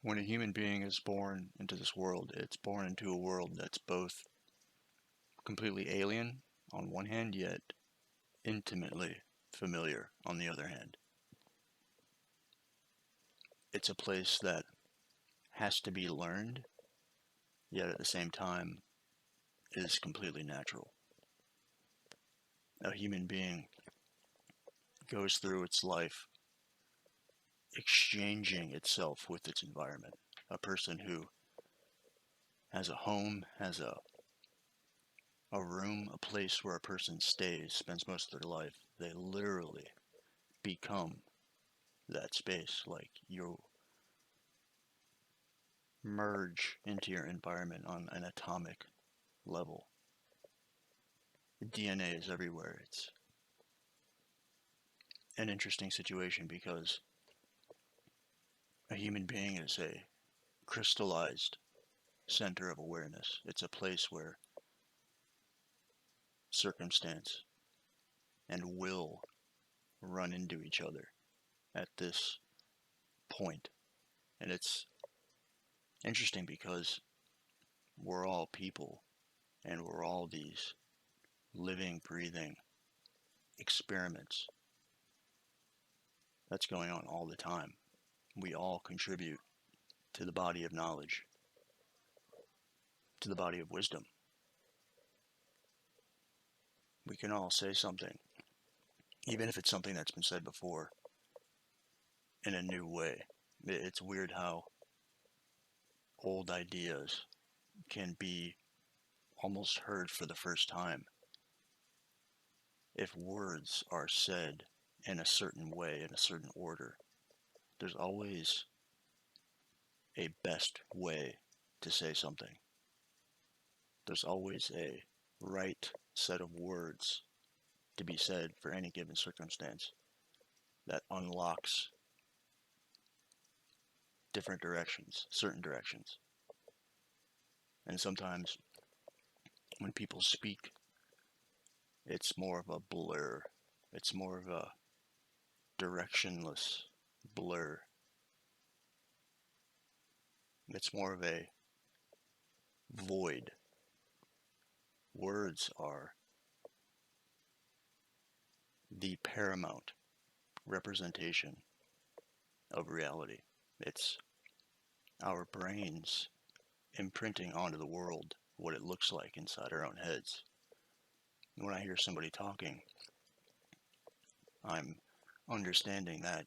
When a human being is born into this world, it's born into a world that's both completely alien on one hand, yet intimately familiar on the other hand. It's a place that has to be learned, yet at the same time is completely natural. A human being goes through its life exchanging itself with its environment. A person who has a home, has a room, a place where a person stays, spends most of their life, they literally become that space. Like you merge into your environment on an atomic level. DNA is everywhere. It's an interesting situation because a human being is a crystallized center of awareness. It's a place where circumstance and will run into each other at this point. And it's interesting because we're all people and we're all these living, breathing experiments that's going on all the time. We all contribute to the body of knowledge, to the body of wisdom. We can all say something, even if it's something that's been said before, in a new way. It's weird how old ideas can be almost heard for the first time if words are said in a certain way, in a certain order. There's always a best way to say something. There's always a right set of words to be said for any given circumstance that unlocks different directions, certain directions. And sometimes when people speak, it's more of a blur. It's more of a directionless blur. It's more of a void. Words are the paramount representation of reality. It's our brains imprinting onto the world what it looks like inside our own heads. When I hear somebody talking, I'm understanding that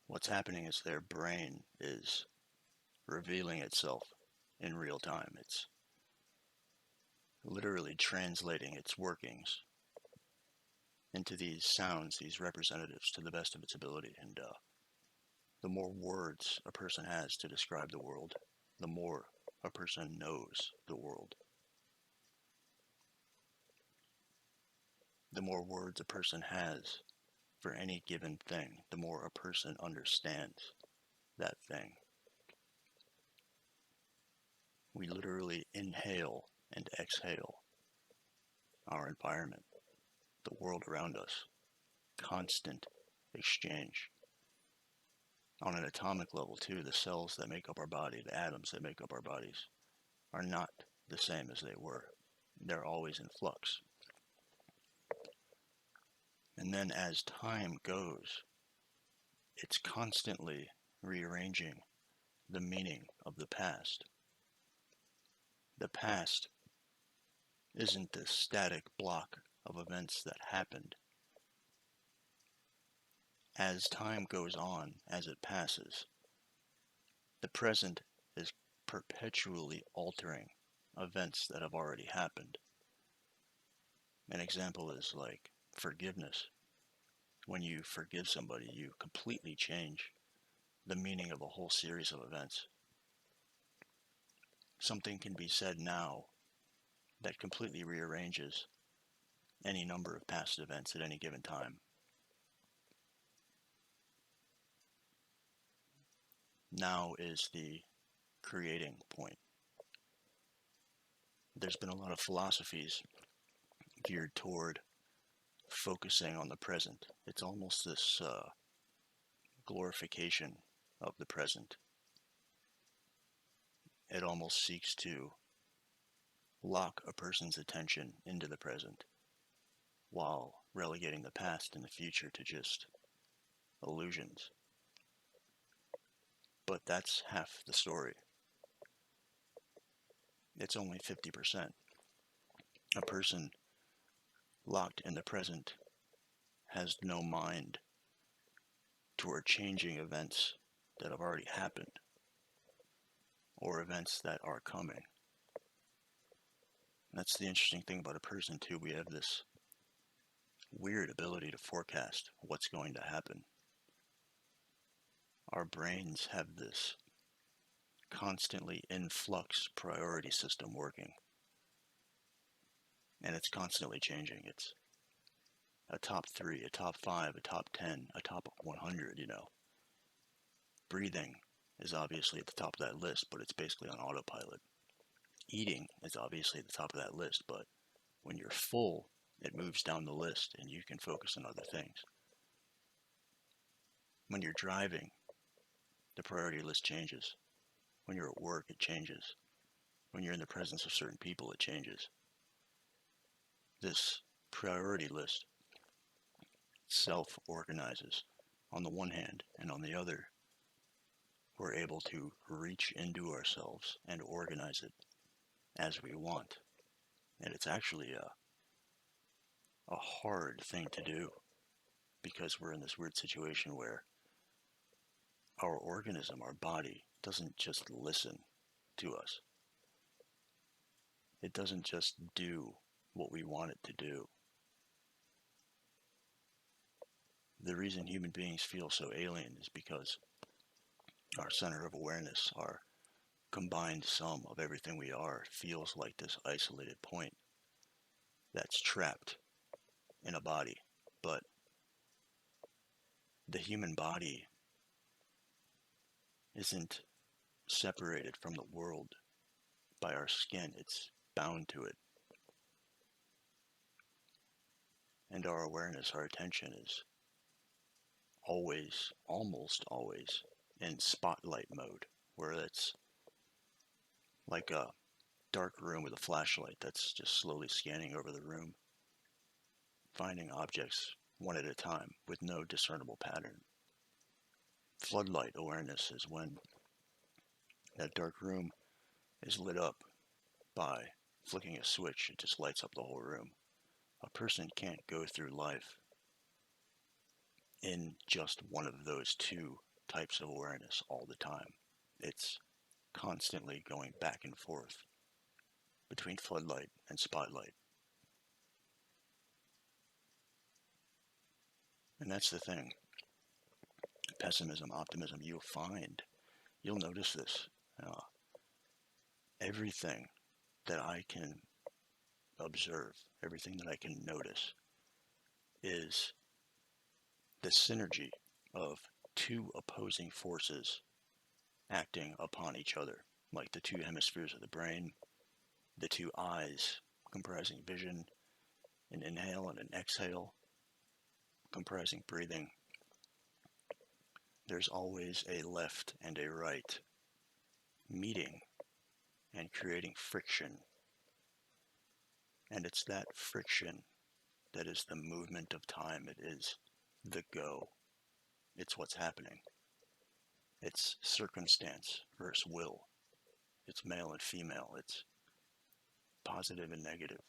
what's happening is their brain is revealing itself in real time. It's literally translating its workings into these sounds, these representatives, to the best of its ability. And the more words a person has to describe the world, the more a person knows the world. The more words a person has for any given thing, the more a person understands that thing. We literally inhale and exhale our environment, the world around us. Constant exchange. On an atomic level, too, the cells that make up our body, the atoms that make up our bodies, are not the same as they were. They're always in flux. And then as time goes, it's constantly rearranging the meaning of the past. The past isn't this static block of events that happened. As time goes on, as it passes, the present is perpetually altering events that have already happened. An example is like forgiveness. When you forgive somebody, you completely change the meaning of a whole series of events. Something can be said now that completely rearranges any number of past events at any given time. Now is the creating point. There's been a lot of philosophies geared toward focusing on the present. It's almost this glorification of the present. it almost seeks to lock a person's attention into the present while relegating the past and the future to just illusions. But that's half the story. It's only 50%. A person locked in the present has no mind toward changing events that have already happened or events that are coming. That's the interesting thing about a person too. We have this weird ability to forecast what's going to happen. Our brains have this constantly in flux priority system working. And it's constantly changing. It's a top 3, a top 5, a top 10, a top 100, Breathing is obviously at the top of that list, but it's basically on autopilot. Eating is obviously at the top of that list, but when you're full, it moves down the list and you can focus on other things. When you're driving, the priority list changes. When you're at work, it changes. When you're in the presence of certain people, it changes. This priority list self-organizes on the one hand, and on the other, we're able to reach into ourselves and organize it as we want. And it's actually a hard thing to do because we're in this weird situation where our organism, our body, doesn't just listen to us. It doesn't just do what we want it to do. The reason human beings feel so alien is because our center of awareness, our combined sum of everything we are, feels like this isolated point that's trapped in a body. But the human body isn't separated from the world by our skin. It's bound to it. And our awareness, our attention is always, almost always, in spotlight mode, where it's like a dark room with a flashlight that's just slowly scanning over the room, finding objects one at a time with no discernible pattern. Floodlight awareness is when that dark room is lit up by flicking a switch. It just lights up the whole room. A person can't go through life in just one of those two types of awareness all the time. It's constantly going back and forth between floodlight and spotlight. And that's the thing. Pessimism, optimism, you'll notice this. Everything that I can observe, everything that I can notice is the synergy of two opposing forces acting upon each other, like the two hemispheres of the brain, the two eyes comprising vision, an inhale and an exhale, comprising breathing. There's always a left and a right meeting and creating friction. And it's that friction that is the movement of time. It is the go. It's what's happening. It's circumstance versus will. It's male and female. It's positive and negative.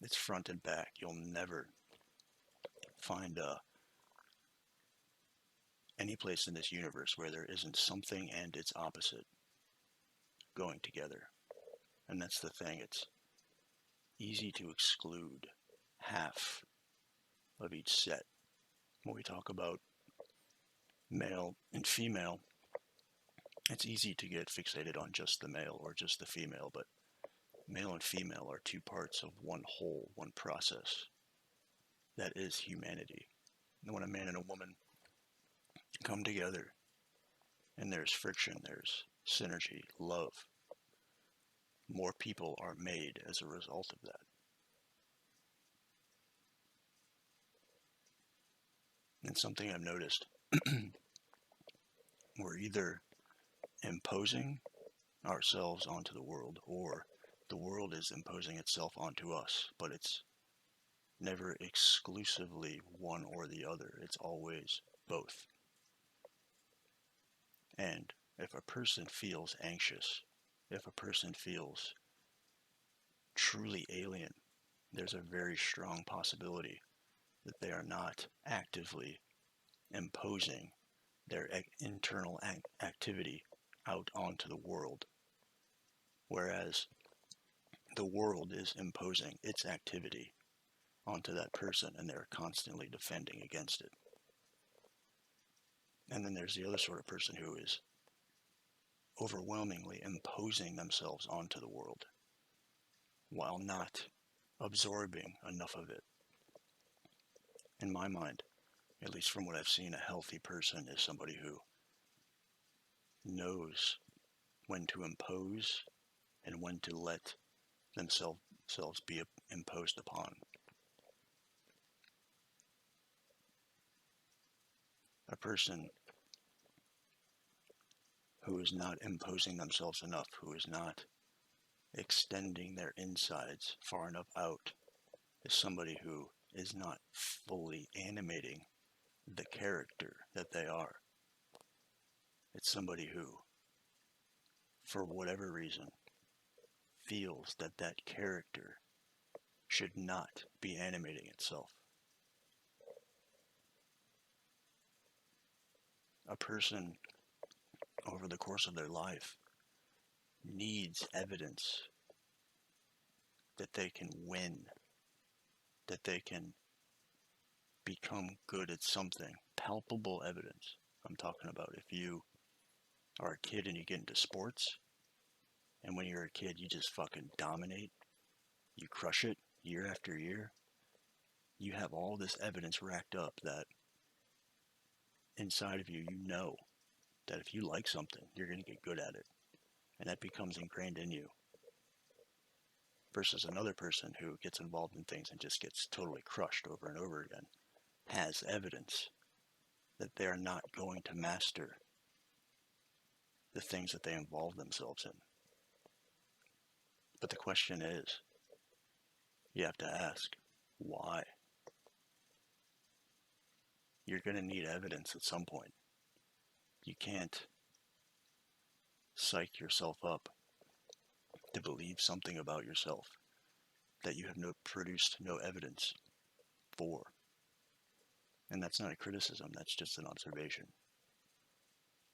It's front and back. You'll never find any place in this universe where there isn't something and its opposite going together. And that's the thing. It's easy to exclude half of each set. When we talk about male and female, it's easy to get fixated on just the male or just the female, but male and female are two parts of one whole, one process. That is humanity. And when a man and a woman come together and there's friction, there's synergy, love, more people are made as a result of that. And something I've noticed We're either imposing ourselves onto the world, or the world is imposing itself onto us, but it's never exclusively one or the other. It's always both. And if a person feels anxious, if a person feels truly alien, there's a very strong possibility that they are not actively imposing their internal activity out onto the world, whereas the world is imposing its activity onto that person and they're constantly defending against it. And then there's the other sort of person who is overwhelmingly imposing themselves onto the world while not absorbing enough of it. In my mind, at least from what I've seen, a healthy person is somebody who knows when to impose and when to let themselves be imposed upon. A person who is not imposing themselves enough, who is not extending their insides far enough out, is somebody who is not fully animating the character that they are. It's somebody who, for whatever reason, feels that that character should not be animating itself. A person, over the course of their life, needs evidence that they can win, that they can become good at something. Palpable evidence. I'm talking about if you are a kid and you get into sports, and when you're a kid you just fucking dominate, you crush it year after year, you have all this evidence racked up that inside of you, you know that if you like something, you're going to get good at it. And that becomes ingrained in you. Versus another person who gets involved in things and just gets totally crushed over and over again, has evidence that they're not going to master the things that they involve themselves in. But the question is, you have to ask, why? You're going to need evidence at some point. You can't psych yourself up to believe something about yourself that you have produced no evidence for. And that's not a criticism, that's just an observation.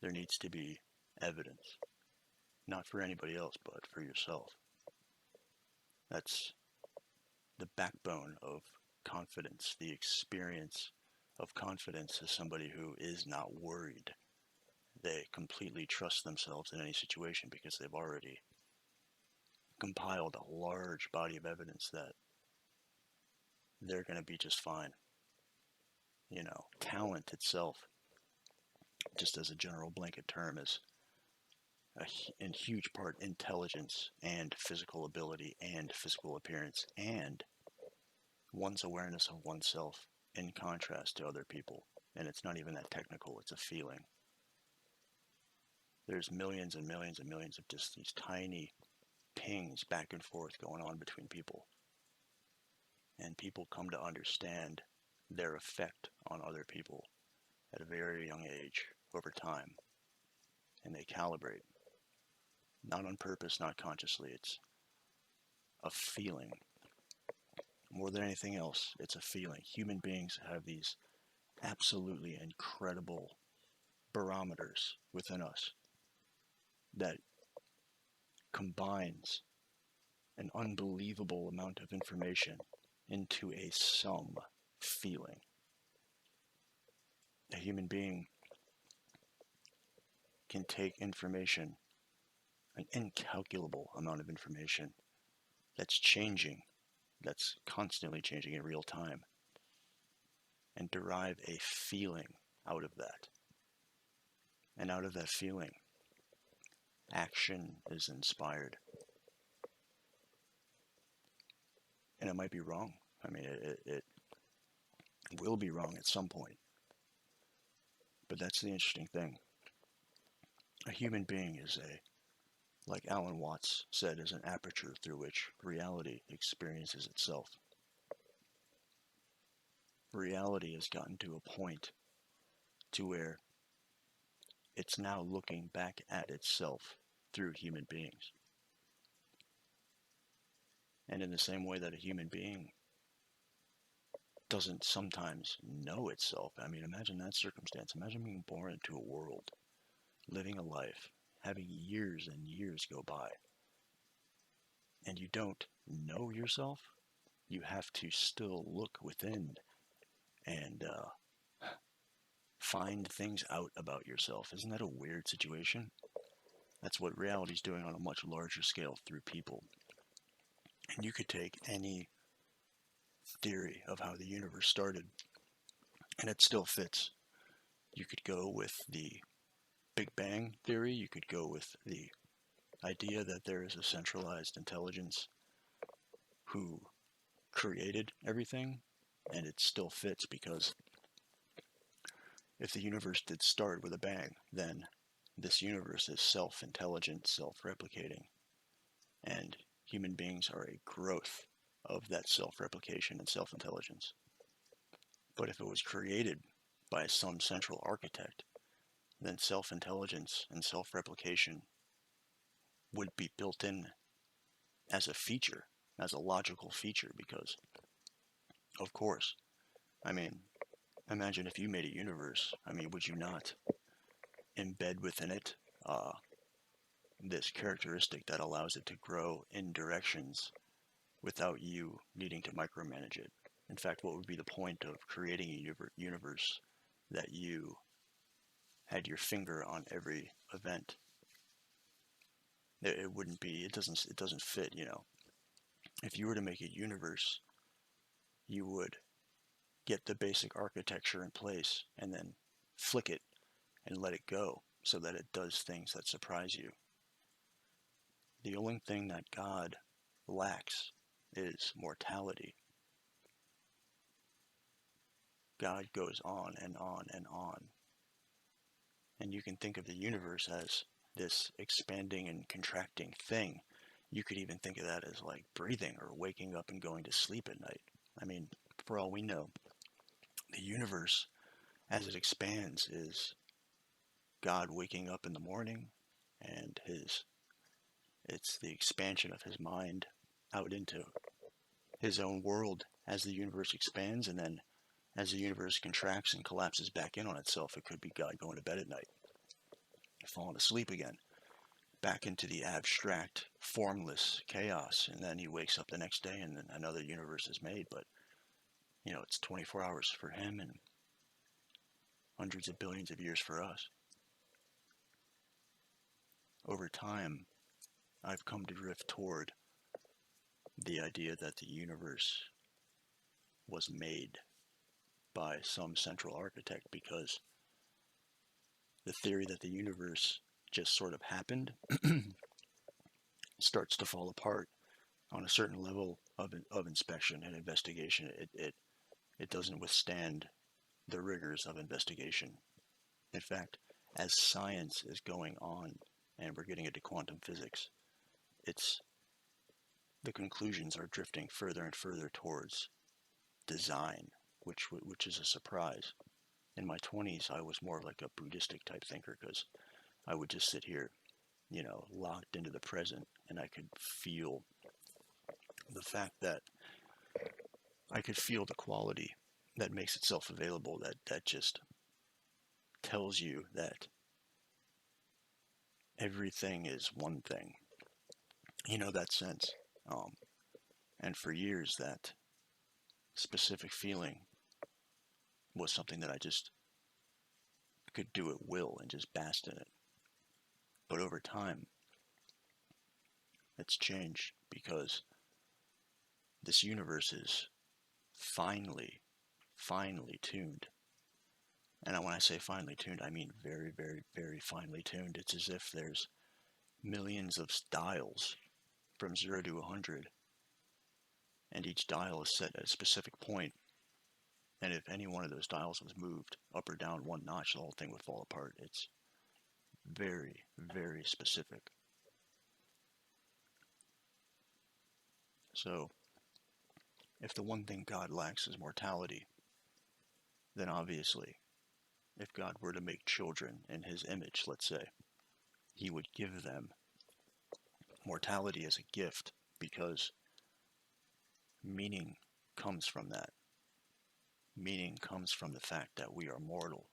There needs to be evidence, not for anybody else, but for yourself. That's the backbone of confidence. The experience of confidence is somebody who is not worried. They completely trust themselves in any situation because they've already compiled a large body of evidence that they're going to be just fine. You know, talent itself, just as a general blanket term, is in huge part intelligence and physical ability and physical appearance and one's awareness of oneself in contrast to other people. And it's not even that technical, it's a feeling. There's millions and millions and millions of just these tiny pings back and forth going on between people. And people come to understand their effect on other people at a very young age over time. And they calibrate. Not on purpose, not consciously. It's a feeling. More than anything else, it's a feeling. Human beings have these absolutely incredible barometers within us that combines an unbelievable amount of information into a sum feeling. A human being can take information, an incalculable amount of information that's changing, that's constantly changing in real time, and derive a feeling out of that. And out of that feeling, action is inspired. And it might be wrong. I mean, it will be wrong at some point. But that's the interesting thing. A human being is like Alan Watts said, is an aperture through which reality experiences itself. Reality has gotten to a point to where it's now looking back at itself through human beings. And in the same way that a human being doesn't sometimes know itself, I mean, imagine that circumstance. Imagine being born into a world, living a life, having years and years go by, and you don't know yourself. You have to still look within and find things out about yourself. Isn't that a weird situation? That's what reality's doing on a much larger scale through people. And you could take any theory of how the universe started, and it still fits. You could go with the Big Bang theory, you could go with the idea that there is a centralized intelligence who created everything, and it still fits because if the universe did start with a bang, then this universe is self-intelligent, self-replicating, and human beings are a growth of that self-replication and self-intelligence. But if it was created by some central architect, then self-intelligence and self-replication would be built in as a feature, as a logical feature, because, of course, I mean, imagine if you made a universe, I mean, would you not embed within it this characteristic that allows it to grow in directions without you needing to micromanage it? In fact, what would be the point of creating a universe that you had your finger on every event? It wouldn't be, it doesn't fit, you know. If you were to make a universe, you would get the basic architecture in place and then flick it and let it go so that it does things that surprise you. The only thing that God lacks is mortality. God goes on and on and on. And you can think of the universe as this expanding and contracting thing. You could even think of that as like breathing or waking up and going to sleep at night. I mean, for all we know, the universe, as it expands, is God waking up in the morning, and it's the expansion of his mind out into his own world as the universe expands, and then as the universe contracts and collapses back in on itself, it could be God going to bed at night, falling asleep again, back into the abstract, formless chaos, and then he wakes up the next day and then another universe is made. But, you know, it's 24 hours for him and hundreds of billions of years for us. Over time, I've come to drift toward the idea that the universe was made by some central architect, because the theory that the universe just sort of happened starts to fall apart on a certain level of inspection and investigation. It doesn't withstand the rigors of investigation. In fact, as science is going on and we're getting into quantum physics, it's the conclusions are drifting further and further towards design, which is a surprise. In my 20s, I was more like a Buddhistic type thinker because I would just sit here, you know, locked into the present, and I could feel the fact that I could feel the quality that makes itself available, that just tells you that everything is one thing. You know, that sense. And for years, that specific feeling was something that I just could do at will and just bask in it. But over time, it's changed because this universe is finely, finely tuned. And when I say finely tuned, I mean very, very, very finely tuned. It's as if there's millions of dials from 0 to 100, and each dial is set at a specific point. And if any one of those dials was moved up or down one notch, the whole thing would fall apart. It's very, very specific. So, if the one thing God lacks is mortality, then obviously, if God were to make children in his image, let's say, he would give them mortality as a gift because meaning comes from that. Meaning comes from the fact that we are mortal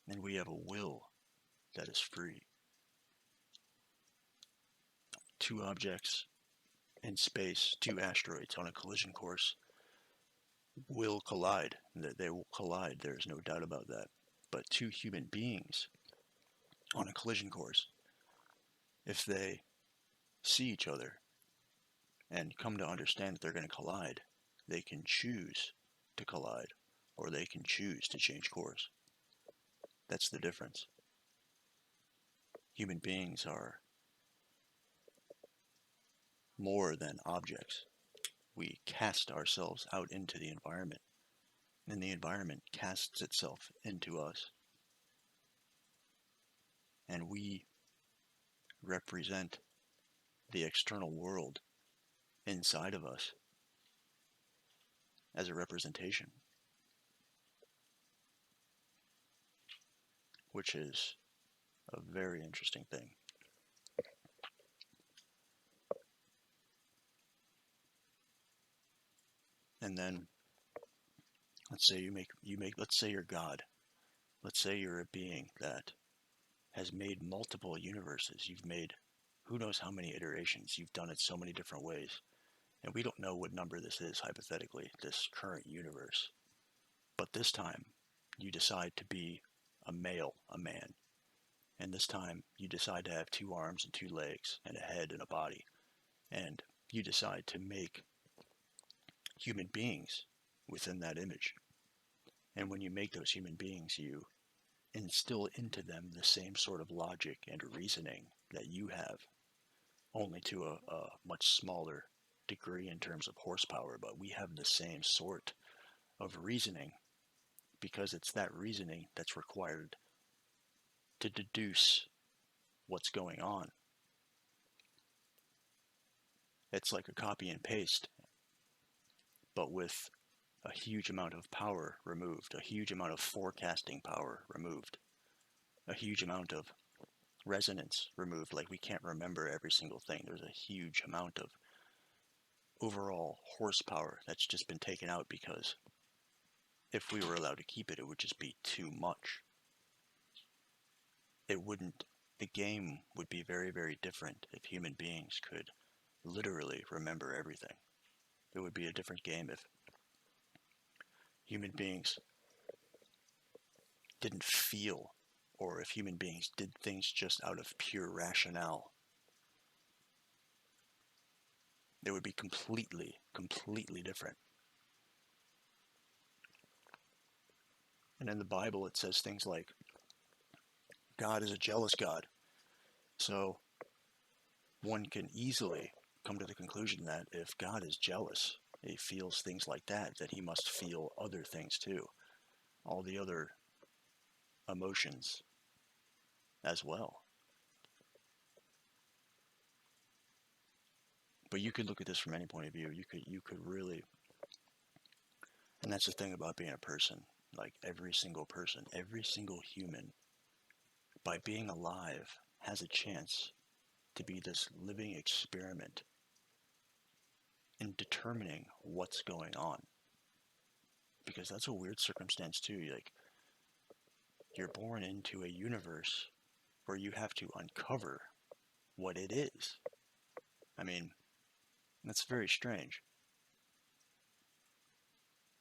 and we have a will that is free. Two objects in space, two asteroids on a collision course, will collide. They will collide, there's no doubt about that. But two human beings on a collision course, if they see each other and come to understand that they're going to collide, they can choose to collide or they can choose to change course. That's the difference. Human beings are more than objects. We cast ourselves out into the environment, and the environment casts itself into us. And we represent the external world inside of us as a representation, which is a very interesting thing. And then let's say let's say you're God. Let's say you're a being that has made multiple universes. You've made who knows how many iterations. You've done it so many different ways. And we don't know what number this is, hypothetically, this current universe. But this time, you decide to be a male, a man. And this time, you decide to have 2 arms and 2 legs, and a head and a body. And you decide to make human beings within that image. And when you make those human beings, you instill into them the same sort of logic and reasoning that you have, only to a much smaller degree in terms of horsepower, but we have the same sort of reasoning because it's that reasoning that's required to deduce what's going on. It's like a copy and paste, but with a huge amount of power removed, a huge amount of forecasting power removed, a huge amount of resonance removed. Like, we can't remember every single thing. There's a huge amount of overall horsepower that's just been taken out because if we were allowed to keep it, it would just be too much. The game would be very, very different if human beings could literally remember everything. It would be a different game if human beings didn't feel, or if human beings did things just out of pure rationale. It would be completely, completely different. And in the Bible, it says things like, God is a jealous God. So one can easily come to the conclusion that if God is jealous, he feels things like that he must feel other things too. All the other emotions as well. But you could look at this from any point of view. You could really, and that's the thing about being a person. Like, every single person, every single human, by being alive, has a chance to be this living experiment in determining what's going on. Because that's a weird circumstance too. Like, you're born into a universe where you have to uncover what it is. I mean, that's very strange.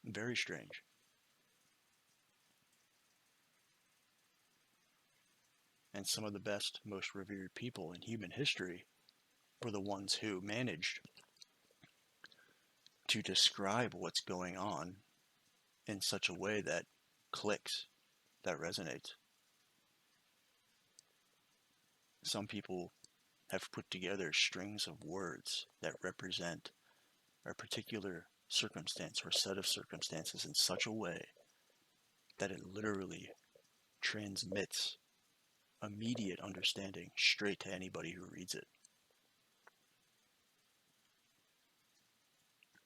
Very strange. And some of the best, most revered people in human history were the ones who managed to describe what's going on in such a way that clicks, that resonates. Some people have put together strings of words that represent a particular circumstance or set of circumstances in such a way that it literally transmits immediate understanding straight to anybody who reads it.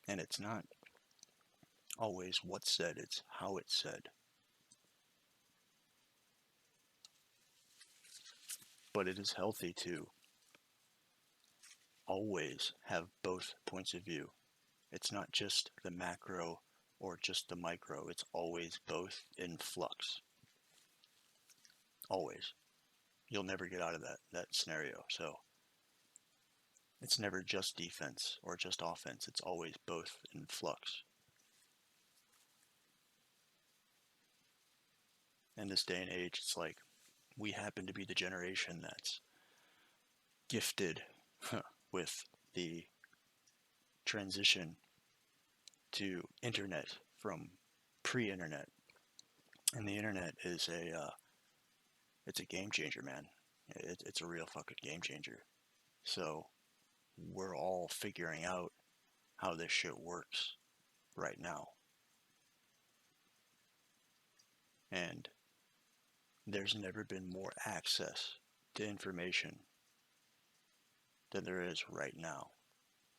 And it's not always what's said, it's how it's said. But it is healthy to always have both points of view. It's not just the macro or just the micro, it's always both in flux. Always. You'll never get out of that scenario. So it's never just defense or just offense, it's always both in flux. In this day and age, it's like we happen to be the generation that's gifted with the transition to internet from pre-internet, and the internet is it's a game changer, man. It's a real fucking game changer. So we're all figuring out how this shit works right now, and there's never been more access to information than there is right now.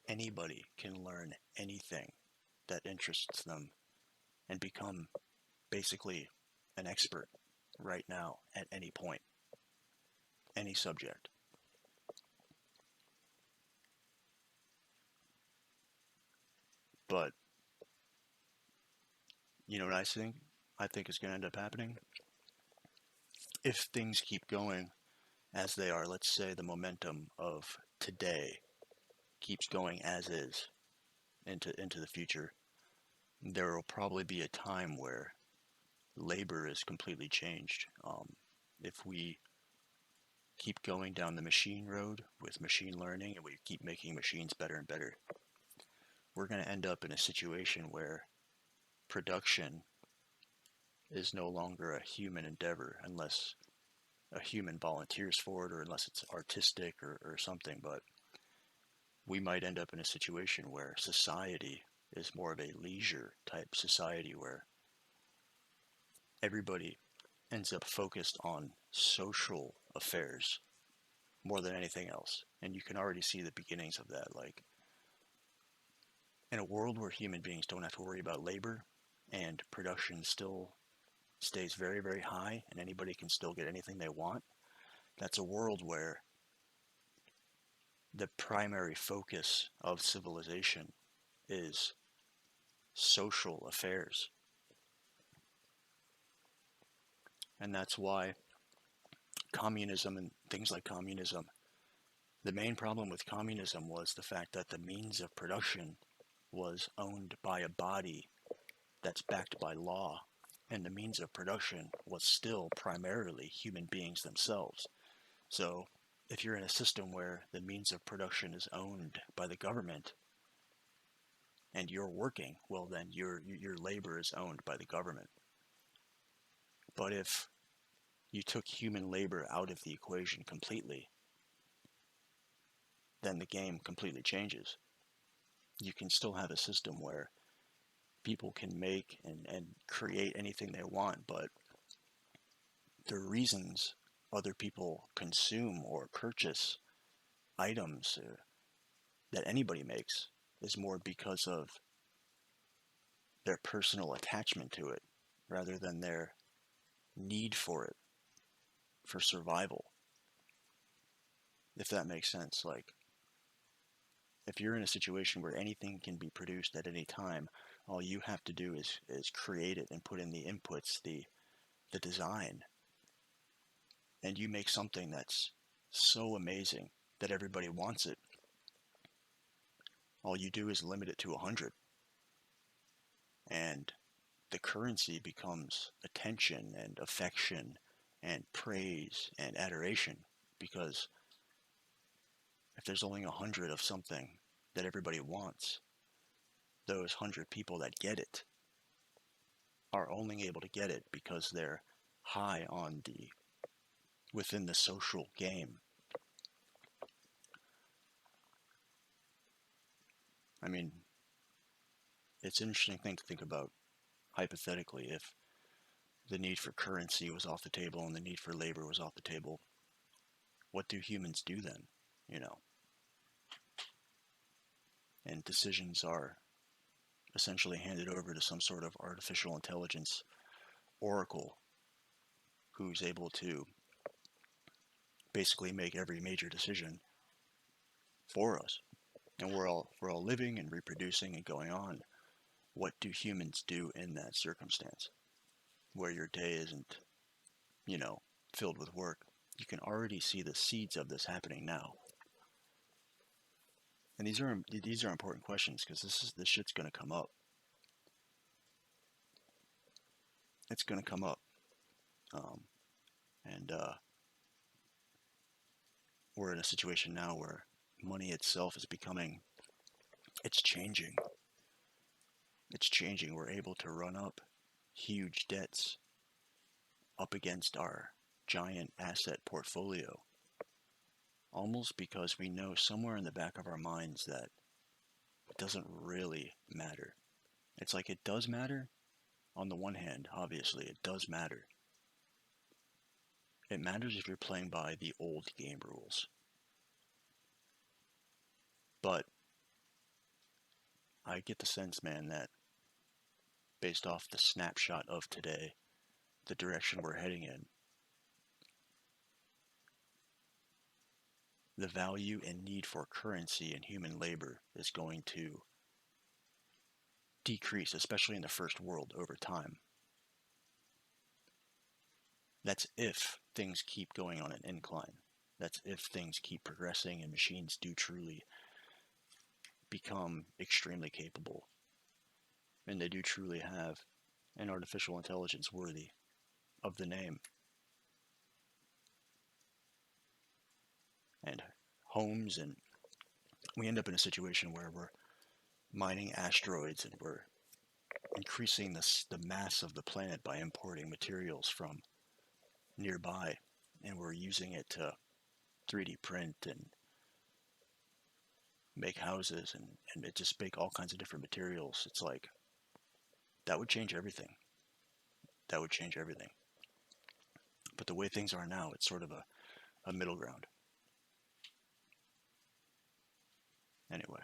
Anybody can learn anything that interests them and become basically an expert right now at any point, any subject. But you know what I think? I think is going to end up happening? If things keep going as they are, let's say the momentum of today keeps going as is into the future, there will probably be a time where labor is completely changed. If we keep going down the machine road with machine learning and we keep making machines better and better, we're going to end up in a situation where production is no longer a human endeavor unless a human volunteers for it or unless it's artistic or something. But we might end up in a situation where society is more of a leisure type society where everybody ends up focused on social affairs more than anything else. And you can already see the beginnings of that. Like, in a world where human beings don't have to worry about labor and production still stays very, very high and anybody can still get anything they want, that's a world where the primary focus of civilization is social affairs. And that's why communism and things like communism, the main problem with communism was the fact that the means of production was owned by a body that's backed by law, and the means of production was still primarily human beings themselves. So if you're in a system where the means of production is owned by the government and you're working, well then your labor is owned by the government. But if you took human labor out of the equation completely, then the game completely changes. You can still have a system where people can make and create anything they want, but the reasons other people consume or purchase items that anybody makes is more because of their personal attachment to it rather than their need for it for survival. If that makes sense. Like, if you're in a situation where anything can be produced at any time, all you have to do is create it and put in the inputs, the design, and you make something that's so amazing that everybody wants it. All you do is limit it to 100. And the currency becomes attention and affection and praise and adoration, because if there's only 100 of something that everybody wants, those 100 people that get it are only able to get it because they're high on within the social game. I mean, it's an interesting thing to think about hypothetically. If the need for currency was off the table and the need for labor was off the table, what do humans do then? You know, and decisions are essentially handed over to some sort of artificial intelligence oracle who's able to basically make every major decision for us. And we're all living and reproducing and going on. What do humans do in that circumstance where your day isn't, you know, filled with work? You can already see the seeds of this happening now. And these are important questions because this shit's gonna come up. It's gonna come up, um, and we're in a situation now where money itself is becoming. It's changing. It's changing. We're able to run up huge debts up against our giant asset portfolio, almost because we know somewhere in the back of our minds that it doesn't really matter. It's like it does matter. On the one hand, obviously, it does matter. It matters if you're playing by the old game rules. But I get the sense, man, that based off the snapshot of today, the direction we're heading in, the value and need for currency and human labor is going to decrease, especially in the first world, over time. That's if things keep going on an incline. That's if things keep progressing and machines do truly become extremely capable. And they do truly have an artificial intelligence worthy of the name. And homes, and we end up in a situation where we're mining asteroids and we're increasing the mass of the planet by importing materials from nearby, and we're using it to 3D print and make houses and it just make all kinds of different materials. It's like that would change everything. That would change everything. But the way things are now, it's sort of a middle ground. Anyway.